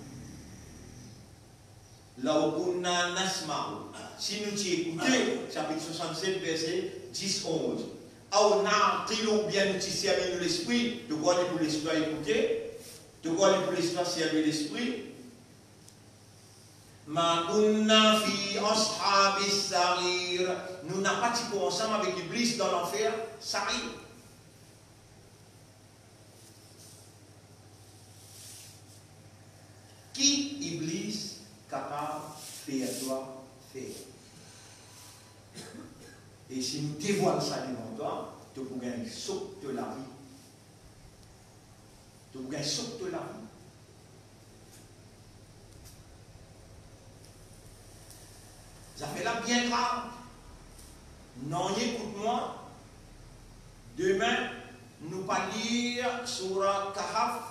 Speaker 1: Là où on a nasma. Si nous écoutons, chapitre 67, verset 10-11. On a ou bien nous servir l'esprit, de quoi pour l'esprit écouter, de quoi pour l'esprit servir l'esprit. Ma kunna fi ashabis sarir. Nous n'avons pas été ensemble avec Iblis dans l'enfer Sarir. Qui Iblis capable de faire toi faire? Et si nous dévoilons ça devant toi, tu pourras gagner saut de la vie. Tu pourras gagner saut de la vie. Ça fait là bien grave. Non, écoute-moi. Demain, nous pas lire Surah Kahf.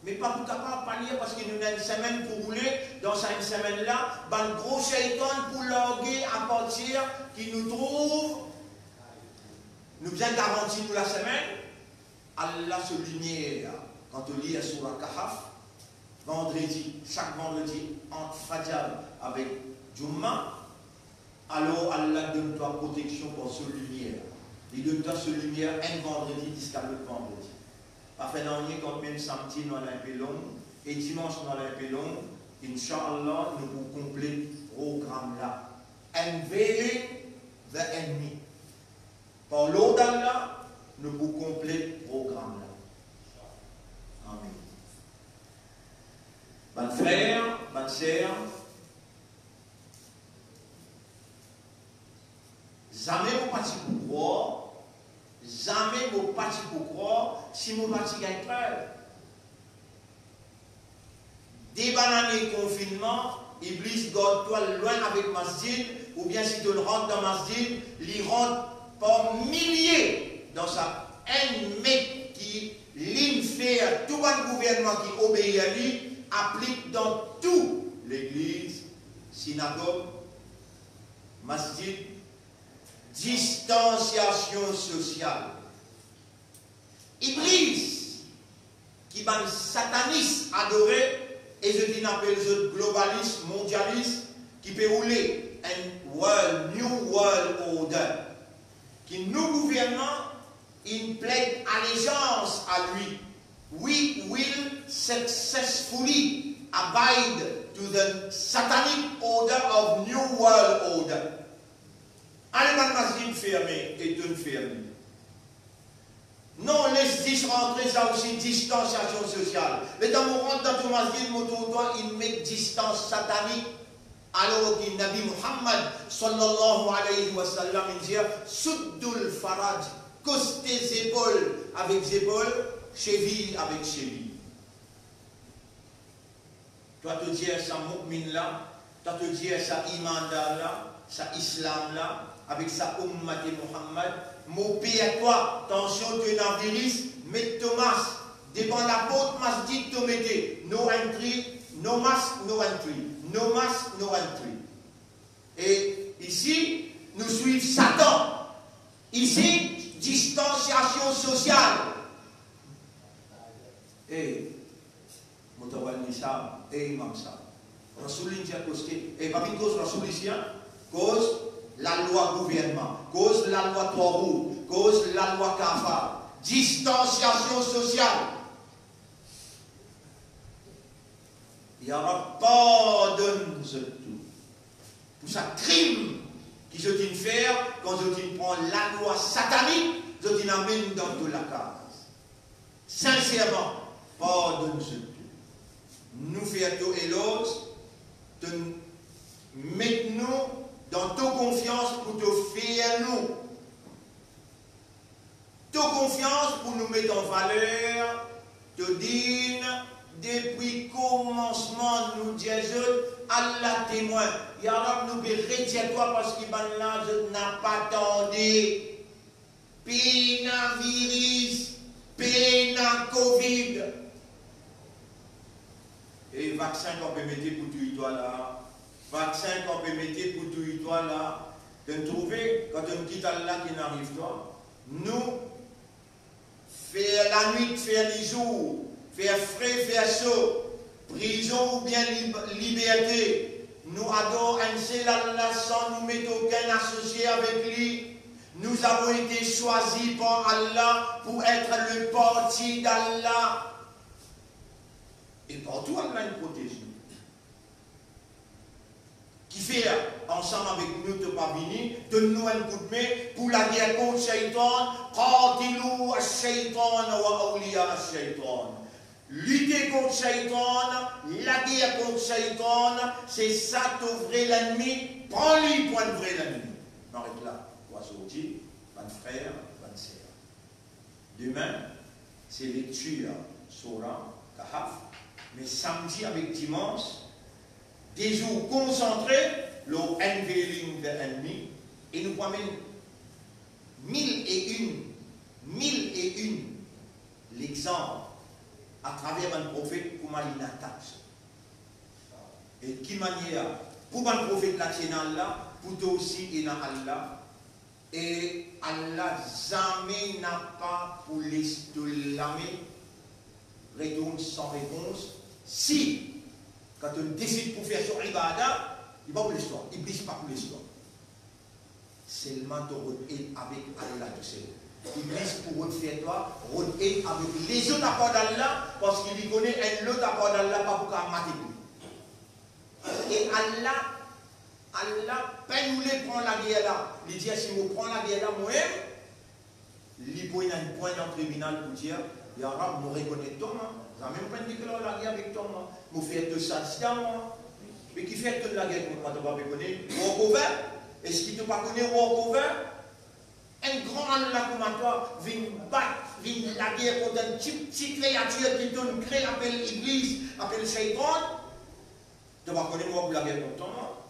Speaker 1: Mais pas pour capable pas lire parce que nous avons une semaine pour rouler. Dans cette semaine-là, un gros shaitan pour loguer à partir qui nous trouve. Nous bien garantis pour la semaine. Allah se lumière. Quand tu lis Surah Kahf, vendredi, chaque vendredi, entre Fajr avec Jumma, alors Allah donne-toi protection pour ce lumière. Il donne-toi ce lumière un vendredi jusqu'à l'autre vendredi. Après, nous quand même samedi, nous allons un peu long, et dimanche, nous allons un peu long. Inch'Allah, nous vous compléter le programme là. Unveiling the enemy. Par l'eau d'Allah, nous vous compléter le programme là. Amen. Bonne frère, bonne sœur, jamais vous parti pour croire, jamais vous parti pour croire si vous parti gagne peur. Des bananes confinement, Iblis garde-toi loin avec masjid, ou bien si tu rentres dans masjid, il rentre par milliers dans sa haine, mais qui l'infère, tout un gouvernement qui obéit à lui, applique dans tout l'église, synagogue, masjid, distanciation sociale. Iblis, qui va le satanisme adoré, et je dis appelle le globaliste, mondialiste, qui peut rouler un new world order, qui nous gouvernement, il plaide allégeance à lui. We will successfully abide to the satanic order of new world order. Allez, mademoiselle fermée et une fermée. Non, laisse rentrer ça aussi, distanciation sociale. Mais dans mon rentre dans ton masjid, il met distance satanique. Alors que Nabi Muhammad, sallallahu alayhi wa sallam, il dit, Suddul faraj, costez épaules avec épaules, cheville avec cheville. Toi, te dire ça mu'min là, toi, te dire ça iman là, ça islam là, avec sa ummat de Muhammad, mon pays à toi, attention, tu es un virus, mais Thomas, devant la porte masjid, tu mettez no entry, no mask, no entry, no mask, no entry. Et ici, nous suivons Satan. Ici, distanciation sociale. Et, Moutawal Nissa, et Imam Sa. Rasoul India Koské, et pas une cause Rasoul ici, cause la loi gouvernement, cause la loi Tourou, cause la loi Kafa, distanciation sociale. Il y aura pardonne-ce tout. Pour ça, crime qui se dit faire quand je dis prend la loi satanique, je dis amène dans toute la case. Sincèrement, pardonne-ce tout. Nous faire tout et l'autre, mettez-nous dans ta confiance pour te faire nous. Ta confiance pour nous mettre en valeur, te dire, depuis le commencement, nous disons, Allah témoin. Ya Rab, nous bénissons toi parce qu'il là, je n'ai pas attendu. Pina virus, pina Covid. Et vaccin qu'on peut mettre pour tout toi là. Vaccin qu'on peut mettre pour tout toi là. De trouver, quand on quitte Allah qui n'arrive pas, nous, faire la nuit, faire les jours, faire frais, faire chaud, prison ou bien liberté, nous adorons un seul Allah sans nous mettre aucun associé avec lui. Nous avons été choisis par Allah pour être le parti d'Allah. Et partout, Allah nous protège. qui fait ensemble avec nous de Pabini, donne-nous un coup de main pour la guerre contre Shaitan. Qatilou ash-shaytan wa awliya ash-shaytan. Lutter contre Shaitan, la guerre contre Shaitan, c'est ça ton vrai l'ennemi. Prends-lui pour un vrai l'ennemi. M'arrête là. On va sortir, mon frère, mon sœur. Demain, c'est lecture Surah, Kahaf. Mais samedi avec dimanche, des jours concentrés, le unveiling de l'ennemi, et nous promène 1001 l'exemple à travers un prophète comment il attaque. Et qui manière, pour un prophète national là, pour toi aussi et dans Allah, et Allah jamais n'a pas pour l'islamé retourne sans réponse. Si, quand on décide pour faire son ibadah, il va pour l'histoire, il ne brise pas pour l'histoire. Seulement tu avec Allah tout seul. Iblis pour faire toi, avec les autres apports d'Allah, parce qu'il y connaît un autre apport d'Allah, pas pour qu'à mater. Et Allah, peine nous les prend la guerre là. Il dit, si je prends la guerre là, moi-même, il peut y avoir un point dans le tribunal pour dire, ya Rab, je reconnais toi, je n'ai même pas dit que la guerre avec toi, je fais de ça, c'est à moi. Mais qui fait toute la guerre contre moi, tu ne vas pas reconnaître. Walkover, est-ce qu'il ne te pas connaît Walkover? Un grand Allah comme toi vient battre, vient la guerre contre une petite créature qui donne crée, appelle Iblis, appelle Shaitan. Tu vas connaître moi pour la guerre contre toi.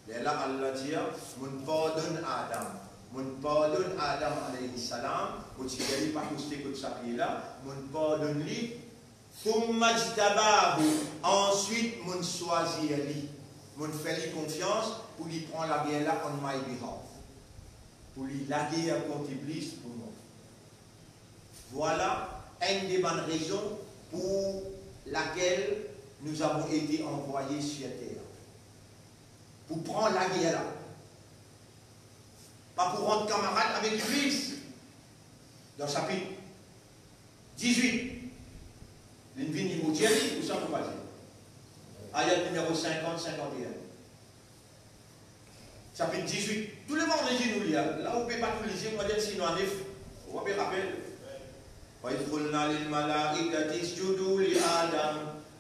Speaker 1: Et là, Allah dit, mon pardonne Adam. Mon pardonne Adam alayhi salam. Quand il n'est pas posté comme ça, mon pardonne lui. Ensuite, mon choisit lui. Mon fait lui confiance pour lui prendre la guerre là on my behalf. Pour lui la guerre contre Iblis pour nous. Voilà une des bonnes raisons pour laquelle nous avons été envoyés sur terre. Pour prendre la guerre là. Pas pour rendre camarade avec Iblis. Dans le chapitre 18. L'Invini Moutieri, où ça vous va dire? Ayat numéro 50-51. Chapitre 18. Tous les vendredis nous lisons. Là où on ne peut pas tout lire, on va dire sinon en effet. On va bien rappeler.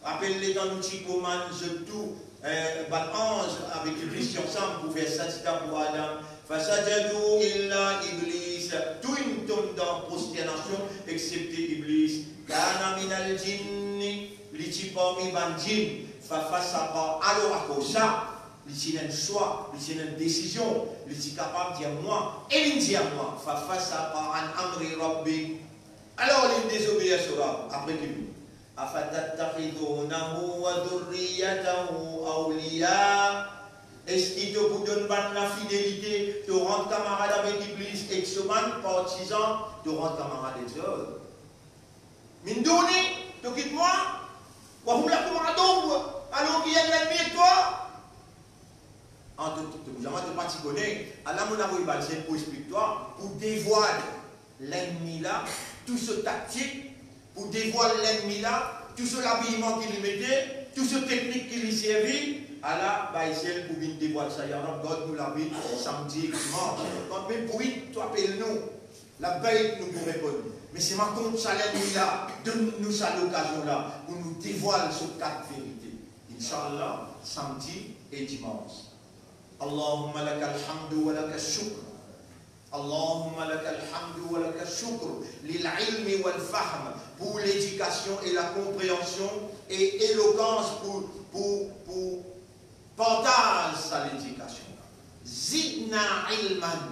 Speaker 1: Rappelle-les dans l'outil commun, tout, ange avec Iblis ensemble pour faire ça pour Adam. Fasajadu illa Iblis. Tout une tombe dans prosternation, excepté Iblis. Kana minal jinni, l'iti parmi ban jinn. Fafasaba. Alors à cause ça, l'iti a un choix, l'iti a une décision, l'iti capable de dire moi, et il dit à moi. Fafasaba an amri rabbi. Alors il désobéit à Surah, après qu'il dit. Afatattakhidunahu wa dhurriyyatahu awliya. Est-ce qu'il te vous donne la fidélité, te rendre camarade avec Iblis, et que ce man, partisan, te rendre camarade avec Dieu? Mindouni, tu quittes moi? Ou la camarade alors qu'il y a l'ennemi et toi? En tout cas, tu pas t'y connais. Allah mon amour, c'est pour expliquer toi, pour dévoiler l'ennemi là, tout ce tactique, pour dévoiler l'ennemi là, tout ce habillement qu'il mettait, tout ce technique qu'il y servait. Allah, Baïsel, pour venir dévoiler ça, Yarab, God nous l'a vu samedi, dimanche. Quand même, pour toi, appelle-nous. La veille, nous pourrons répondre. Mais c'est ma compte ça l'ennemi là, donne-nous ça l'occasion là, pour nous dévoiler ce quatre vérités. Inch'Allah, samedi et dimanche. Allahumma laka alhamdu wa laka shukr. Allahumma laka alhamdu wa laka shukr. L'ilmi wal fahm, pour l'éducation et la compréhension et éloquence pour partage à l'éducation. Zidna ilman,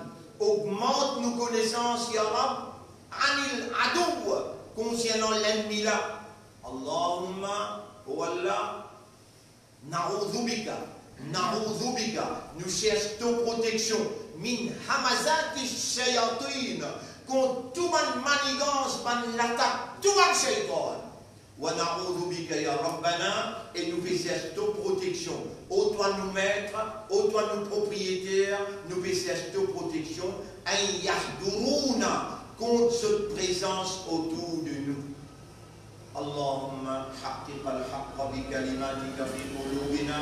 Speaker 1: augmente nos connaissances, ya Rab, anil adoub, concernant l'ennemi là. Allahumma, oh Allah, na'udhubika, nous cherchons ton protection, min hamazati shayatin, contre toute manigance, l'attaque, tout le shaytan. Et nous faisons toute protection. Ô toi nous maîtres, ô toi nous propriétaires, nous faisons toute protection. Contre cette présence autour de nous. Allahumma haqqiq al-haqqa bi kalimatika fi qulubina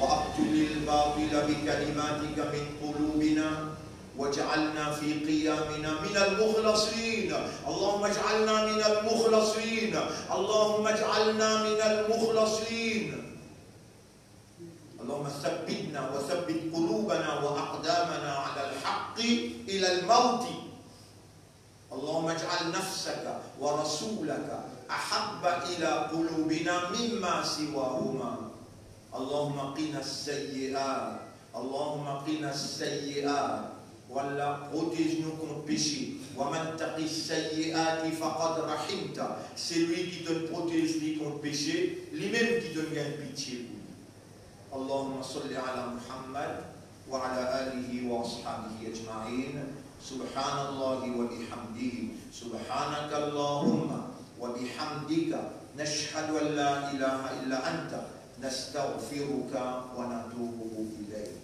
Speaker 1: وأقتل الباطل بكلماتك من قلوبنا واجعلنا في قيامنا من المخلصين. اللهم اجعلنا من المخلصين، اللهم اجعلنا من المخلصين. اللهم ثبتنا وثبت قلوبنا وأقدامنا على الحق إلى الموت. اللهم اجعل نفسك ورسولك أحب إلى قلوبنا مما سواهما. اللهم قنا السيئات، اللهم قنا السيئات. Wallah, protège-nous contre le péché. وَمَنْ تَقِ السَّيِّئَاتِ فَقَدْ رَحِمْتَ. C'est lui qui te protège contre le péché, lui-même qui te gagne pitié. اللهم صل على محمد وعلى آله وأصحابه أجمعين. سبحان الله وبحمده، سبحانك اللهم وبحمدك، نشهد أن لا إله إلا أنت، نستغفرك ونتوب إليك.